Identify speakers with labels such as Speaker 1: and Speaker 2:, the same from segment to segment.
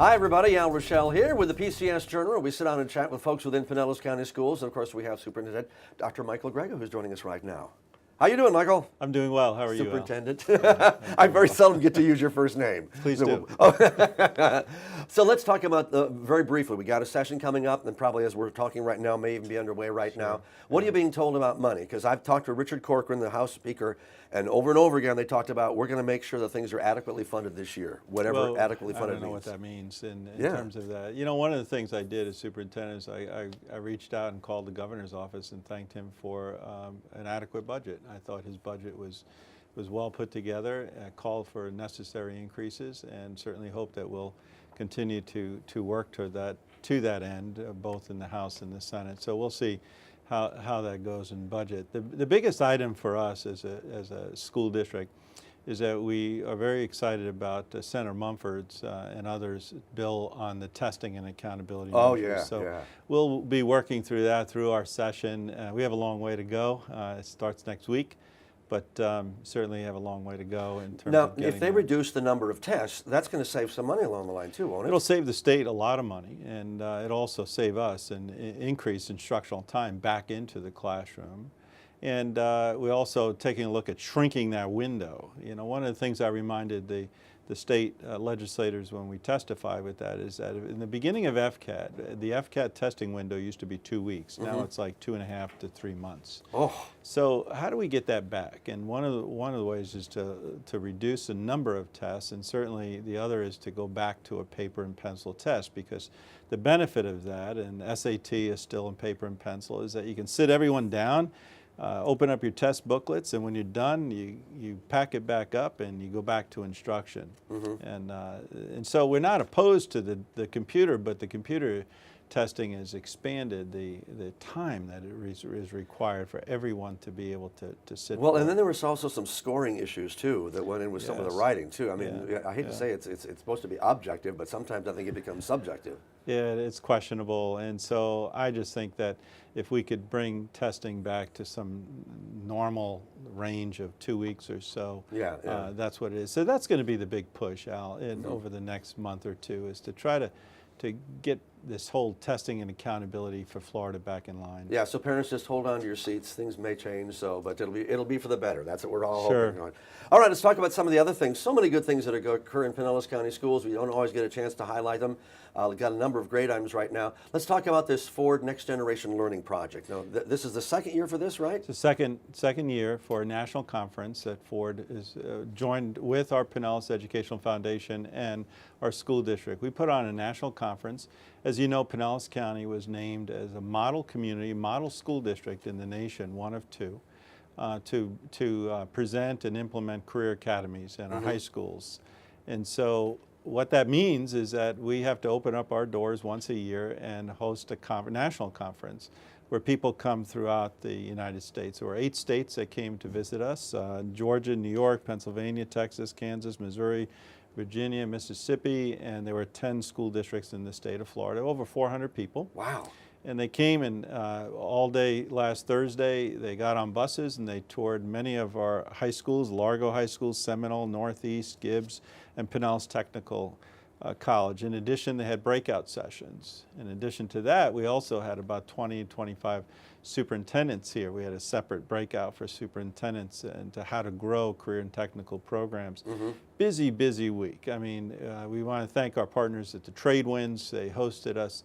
Speaker 1: Hi everybody, Ruechel here with the PCS Journal. We sit down and chat with folks within Pinellas County Schools, and of course we have Superintendent Dr. Michael Grego, who's joining us right now. How you doing, Michael?
Speaker 2: I'm doing well. How are you, Al?
Speaker 1: Superintendent. I very seldom get to use your first name.
Speaker 2: Please do.
Speaker 1: So let's talk about, very briefly, we got a session coming up, and probably as we're talking right now, may even be underway right now. What are you being told about money? Because I've talked to Richard Corcoran, the House Speaker, and over again they talked about we're going to make sure that things are adequately funded this year, whatever adequately funded means.
Speaker 2: I don't know what that means in terms of that. You know, one of the things I did as superintendent is I reached out and called the governor's office and thanked him for an adequate budget. I thought his budget was well put together, called for necessary increases, and certainly hope that we'll continue to work to that end, both in the House and the Senate. So we'll see how that goes in budget. The biggest item for us as a school district is that we are very excited about Senator Mumford's and others' bill on the testing and accountability measures.
Speaker 1: Oh yeah,
Speaker 2: so we'll be working through that through our session. We have a long way to go. It starts next week, but certainly have a long way to go in terms of getting
Speaker 1: if they reduce the number of tests, that's going to save some money along the line too, won't it?
Speaker 2: It'll save the state a lot of money, and it'll also save us an increase instructional time back into the classroom. And we're also taking a look at shrinking that window. You know, one of the things I reminded the state legislators when we testified with that is that in the beginning of FCAT, the FCAT testing window used to be 2 weeks. Now it's like 2.5 to 3 months.
Speaker 1: Oh.
Speaker 2: So how do we get that back? And one of the ways is to reduce the number of tests, and certainly the other is to go back to a paper and pencil test, because the benefit of that, and SAT is still in paper and pencil, is that you can sit everyone down, open up your test booklets, and when you're done, you pack it back up and you go back to instruction. And so we're not opposed to the computer, but the computer testing has expanded the time that is required for everyone to be able to sit.
Speaker 1: Well, and then there was also some scoring issues too that went in with some of the writing too. I mean, I hate to say it's supposed to be objective, but sometimes I think it becomes subjective.
Speaker 2: Yeah, it's questionable, and so I just think that if we could bring testing back to some normal range of 2 weeks or so, that's what it is. So that's going to be the big push, Al, over the next month or two, is to try to get this whole testing and accountability for Florida back in line. Yeah,
Speaker 1: so parents, just hold on to your seats. Things may change, but it'll be for the better. That's what we're all hoping on. All right, let's talk about some of the other things. So many good things that occur in Pinellas County Schools. We don't always get a chance to highlight them. We've got a number of great items right now. Let's talk about this Ford Next Generation Learning Project. Now, this is the second year for this, right?
Speaker 2: It's the second year for a national conference that Ford is joined with our Pinellas Educational Foundation and our school district. We put on a national conference. As you know, Pinellas County was named as a model community, model school district in the nation, one of two, to present and implement career academies in our high schools. And so what that means is that we have to open up our doors once a year and host a national conference where people come throughout the United States. There were 8 states that came to visit us: Georgia, New York, Pennsylvania, Texas, Kansas, Missouri, Virginia, Mississippi, and there were 10 school districts in the state of Florida, over 400 people.
Speaker 1: Wow.
Speaker 2: And they came and all day last Thursday, they got on buses and they toured many of our high schools: Largo High School, Seminole, Northeast, Gibbs, and Pinellas Technical College. In addition, they had breakout sessions. In addition to that, we also had about 20, 25 superintendents here. We had a separate breakout for superintendents into how to grow career and technical programs. Busy, busy week. I mean, we want to thank our partners at the Trade Winds. They hosted us.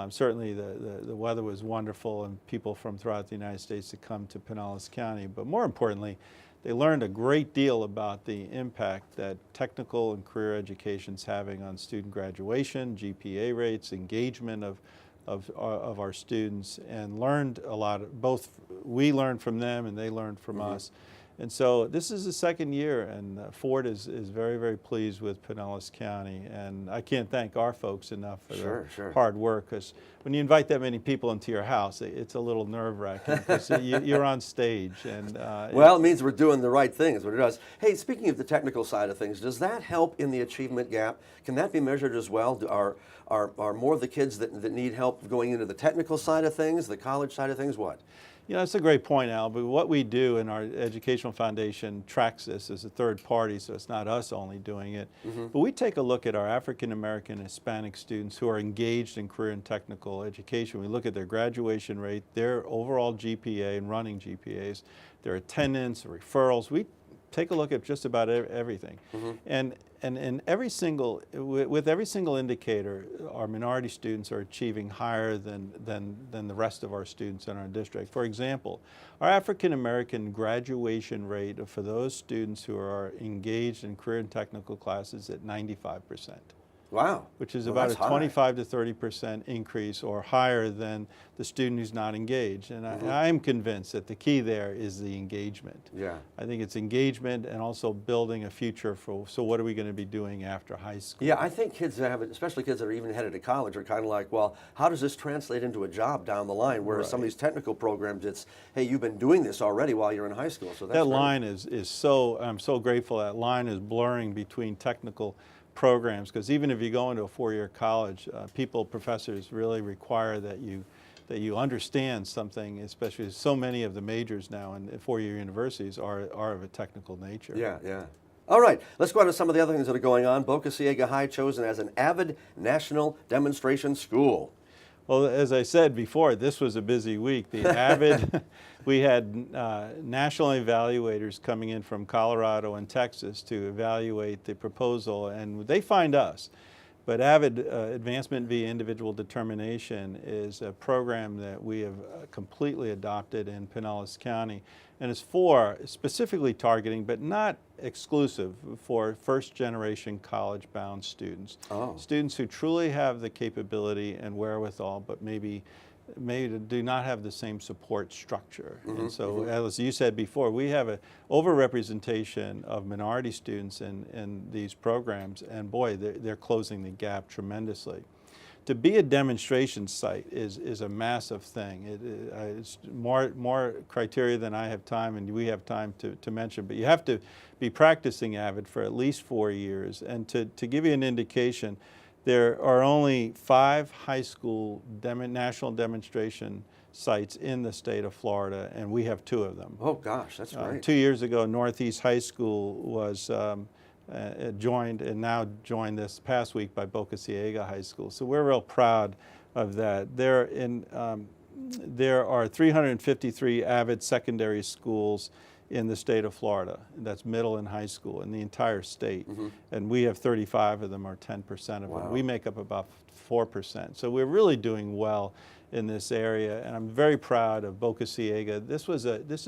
Speaker 2: Certainly the weather was wonderful, and people from throughout the United States to come to Pinellas County. But more importantly, they learned a great deal about the impact that technical and career education is having on student graduation, GPA rates, engagement of our students, and learned a lot. Both we learned from them and they learned from us. And so this is the second year, and Ford is very, very pleased with Pinellas County. And I can't thank our folks enough for their hard work, because when you invite that many people into your house, it's a little nerve-wracking, because you're on stage. And
Speaker 1: well, it means we're doing the right thing is what it does. Hey, speaking of the technical side of things, does that help in the achievement gap? Can that be measured as well? Are more of the kids that need help going into the technical side of things, the college side of things, what?
Speaker 2: You know, that's a great point, Al, but what we do in our educational foundation tracks this as a third party, so it's not us only doing it. But we take a look at our African American Hispanic students who are engaged in career and technical education. We look at their graduation rate, their overall GPA and running GPAs, their attendance, referrals. We take a look at just about everything. And in every single, with every single indicator, our minority students are achieving higher than the rest of our students in our district. For example, our African American graduation rate for those students who are engaged in career and technical classes at 95%.
Speaker 1: Wow.
Speaker 2: Which is
Speaker 1: Well,
Speaker 2: about a
Speaker 1: that's high.
Speaker 2: 25 to 30% increase or higher than the student who's not engaged. And I'm convinced that the key there is the engagement.
Speaker 1: Yeah.
Speaker 2: I think it's engagement and also building a future for, so what are we going to be doing after high school?
Speaker 1: Yeah, I think kids that have, especially kids that are even headed to college, are kind of like, well, how does this translate into a job down the line? Whereas some of these technical programs, it's, hey, you've been doing this already while you're in high school. So that's
Speaker 2: that
Speaker 1: very-
Speaker 2: line is so, I'm so grateful that line is blurring between technical programs, because even if you go into a four-year college, professors really require that you understand something, especially so many of the majors now in four-year universities are of a technical nature.
Speaker 1: Yeah, yeah. All right, let's go on to some of the other things that are going on. Boca Ciega High chosen as an AVID National Demonstration School.
Speaker 2: Well, as I said before, this was a busy week. The AVID, we had national evaluators coming in from Colorado and Texas to evaluate the proposal, and they find us. But AVID, Advancement via Individual Determination, is a program that we have completely adopted in Pinellas County, and it's for specifically targeting, but not exclusive, for first-generation college-bound students. Students who truly have the capability and wherewithal, but maybe do not have the same support structure. And so, as you said before, we have an overrepresentation of minority students in these programs, and boy, they're closing the gap tremendously. To be a demonstration site is a massive thing. It's more criteria than I have time and we have time to mention, but you have to be practicing AVID for at least 4 years. And to give you an indication, there are only 5 high school national demonstration sites in the state of Florida, and we have 2 of them.
Speaker 1: Oh gosh, that's great.
Speaker 2: 2 years ago, Northeast High School was joined, and now joined this past week by Boca Ciega High School. So we're real proud of that. There are 353 AVID secondary schools in the state of Florida. That's middle and high school in the entire state. And we have 35 of them, or 10% of them. We make up about 4%. So we're really doing well in this area, and I'm very proud of Boca Ciega. This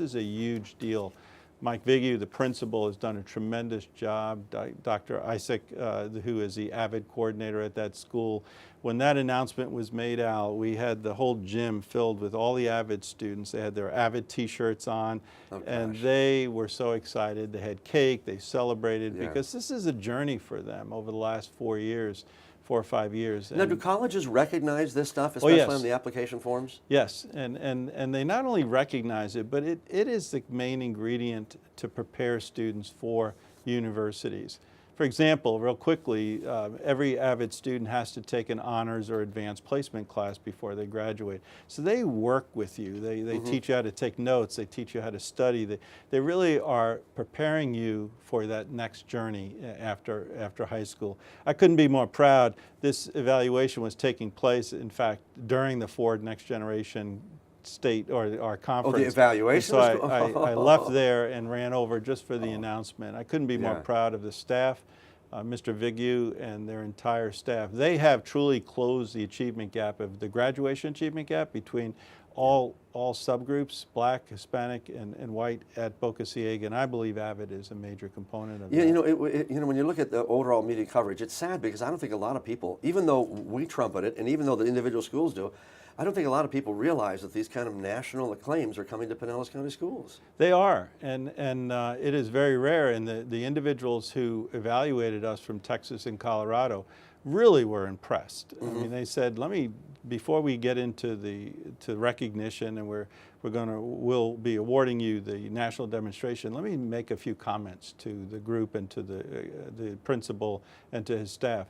Speaker 2: is a huge deal. Mike Vigu, the principal, has done a tremendous job. Dr. Isaac, who is the AVID coordinator at that school, when that announcement was made out, we had the whole gym filled with all the AVID students. They had their AVID t-shirts on, and they were so excited. They had cake, they celebrated, because this is a journey for them over the last 4 years. 4 or 5 years.
Speaker 1: Now, do colleges recognize this stuff, especially on the application forms?
Speaker 2: Yes, and they not only recognize it, but it is the main ingredient to prepare students for universities. For example, real quickly, every AVID student has to take an honors or advanced placement class before they graduate. So they work with you. They teach you how to take notes. They teach you how to study. They really are preparing you for that next journey after high school. I couldn't be more proud. This evaluation was taking place, in fact, during the Ford Next Generation state or our conference.
Speaker 1: Oh, the evaluation?
Speaker 2: So I left there and ran over just for the announcement. I couldn't be more proud of the staff, Mr. Vigu and their entire staff. They have truly closed the achievement gap, of the graduation achievement gap, between all subgroups, Black, Hispanic, and white at Boca Ciega, and I believe AVID is a major component of that.
Speaker 1: You know, when you look at the overall media coverage, it's sad because I don't think a lot of people, even though we trumpet it, and even though the individual schools do, I don't think a lot of people realize that these kind of national acclaims are coming to Pinellas County schools.
Speaker 2: They are, and it is very rare, and the individuals who evaluated us from Texas and Colorado really were impressed. I mean, they said, before we get into to recognition, and we'll be awarding you the national demonstration, let me make a few comments to the group and to the principal and to his staff.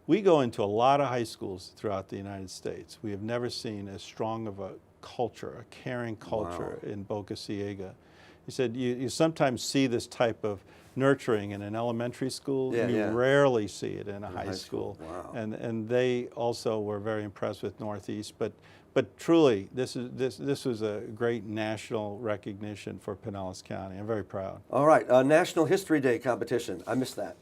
Speaker 2: We go into a lot of high schools throughout the United States. We have never seen as strong of a culture, a caring culture in Boca Ciega. He said, you sometimes see this type of nurturing in an elementary school. You rarely see it in a high school.
Speaker 1: Wow.
Speaker 2: And they also were very impressed with Northeast. But truly, this was a great national recognition for Pinellas County. I'm very proud.
Speaker 1: All right, National History Day competition. I missed that.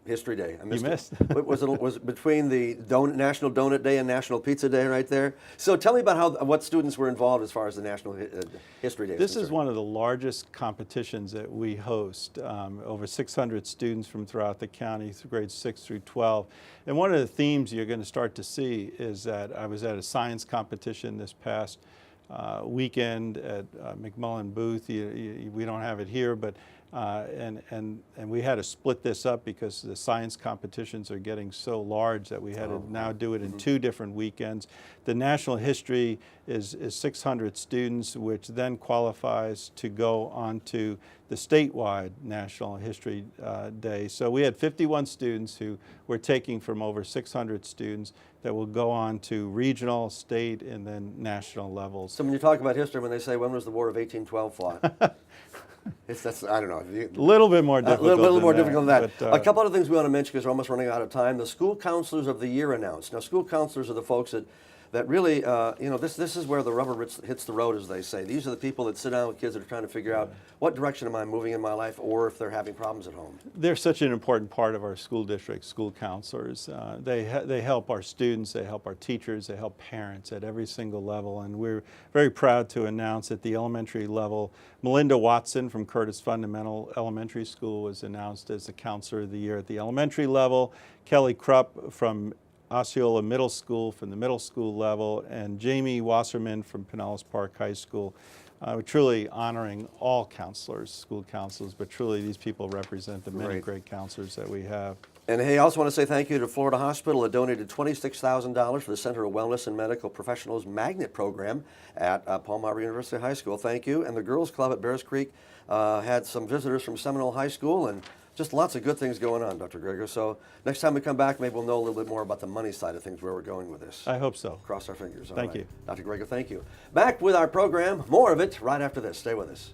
Speaker 1: History Day. I missed
Speaker 2: You missed.
Speaker 1: It. Was it between the National Donut Day and National Pizza Day right there? So tell me about what students were involved as far as the National History Day.
Speaker 2: This is one of the largest competitions that we host. Over 600 students from throughout the county, grades 6 through 12. And one of the themes you're going to start to see is that I was at a science competition this past weekend at McMullen Booth. We don't have it here, but and we had to split this up because the science competitions are getting so large that we had to now do it in 2 different weekends. The National History is 600 students, which then qualifies to go on to the statewide National History Day. So we had 51 students who were taking from over 600 students that will go on to regional, state, and then national levels.
Speaker 1: So when you talk about history, when they say, when was the War of 1812 fought? I don't know.
Speaker 2: A little bit more difficult.
Speaker 1: A little more difficult than that. But, a couple other things we want to mention because we're almost running out of time. The School Counselors of the Year announced. Now, school counselors are the folks that really, you know, this is where the rubber hits the road, as they say. These are the people that sit down with kids that are trying to figure out what direction am I moving in my life, or if they're having problems at home.
Speaker 2: They're such an important part of our school district, school counselors. They help our students, they help our teachers, they help parents at every single level. And we're very proud to announce at the elementary level, Melinda Watson from Curtis Fundamental Elementary School was announced as the Counselor of the Year at the elementary level. Kelly Krupp from Osceola Middle School from the middle school level, and Jamie Wasserman from Pinellas Park High School. We're truly honoring all counselors, school counselors, but truly these people represent the many great counselors that we have.
Speaker 1: And hey, I also want to say thank you to Florida Hospital that donated $26,000 for the Center of Wellness and Medical Professionals Magnet Program at Palmyra University High School. Thank you. And the Girls Club at Bears Creek had some visitors from Seminole High School, and just lots of good things going on, Dr. Grego. So next time we come back, maybe we'll know a little bit more about the money side of things, where we're going with this.
Speaker 2: I hope so.
Speaker 1: Cross our fingers.
Speaker 2: Thank you.
Speaker 1: Dr. Grego, thank you. Back with our program, more of it right after this. Stay with us.